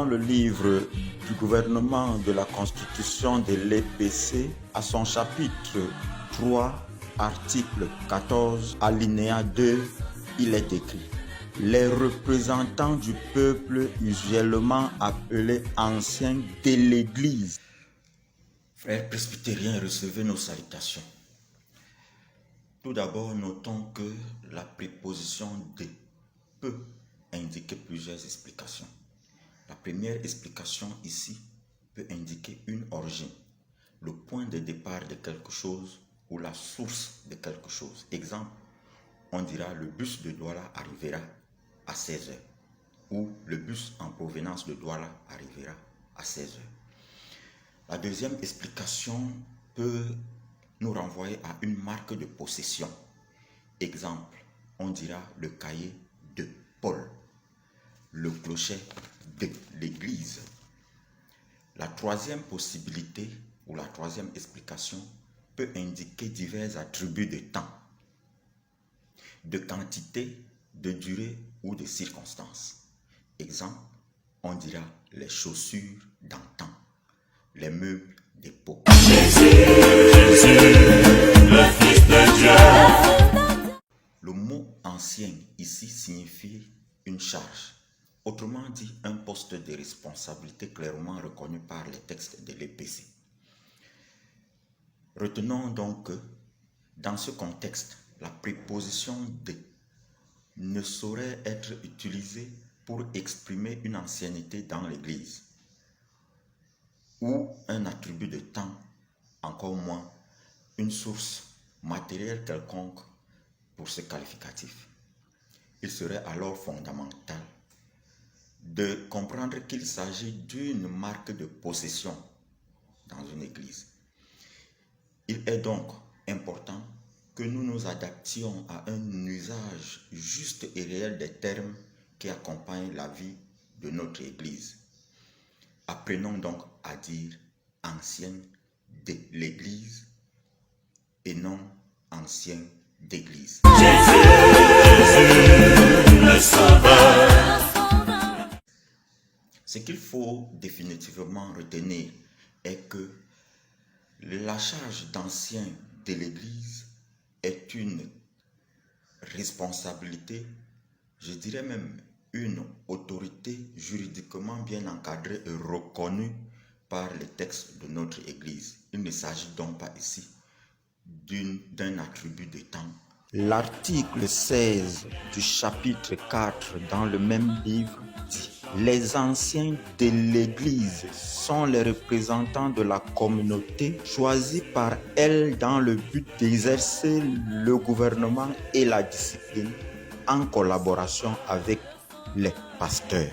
dans le livre du gouvernement de la Constitution de l'EPC, à son chapitre 3, article 14, alinéa 2, il est écrit: les représentants du peuple, usuellement appelés anciens de l'Église. Frères presbytériens, recevez nos salutations. Tout d'abord, notons que la préposition de peut indiquer plusieurs explications. La première explication ici peut indiquer une origine, le point de départ de quelque chose ou la source de quelque chose. Exemple, on dira le bus de Douala arrivera à 16h ou le bus en provenance de Douala arrivera à 16h. La deuxième explication peut nous renvoyer à une marque de possession. Exemple, on dira le cahier de Paul, le clocher de l'église. La troisième possibilité ou la troisième explication peut indiquer divers attributs de temps, de quantité, de durée ou de circonstances. Exemple, on dira les chaussures d'antan, les meubles d'époque. Le mot ancien ici signifie une charge, autrement dit un poste de responsabilité clairement reconnu par les textes de l'EPC. Retenons donc que dans ce contexte, la préposition de ne saurait être utilisée pour exprimer une ancienneté dans l'Église ou un attribut de temps, encore moins une source matérielle quelconque pour ce qualificatif. Il serait alors fondamental de comprendre qu'il s'agit d'une marque de possession dans une église. Il est donc important que nous nous adaptions à un usage juste et réel des termes qui accompagnent la vie de notre église. Apprenons donc à dire ancien de l'église et non ancien d'église. Ce qu'il faut définitivement retenir est que la charge d'ancien de l'Église est une responsabilité, je dirais même une autorité juridiquement bien encadrée et reconnue par les textes de notre Église. Il ne s'agit donc pas ici d'un attribut de temps. L'article 16 du chapitre 4 dans le même livre dit: les anciens de l'Église sont les représentants de la communauté choisis par elle dans le but d'exercer le gouvernement et la discipline en collaboration avec les pasteurs.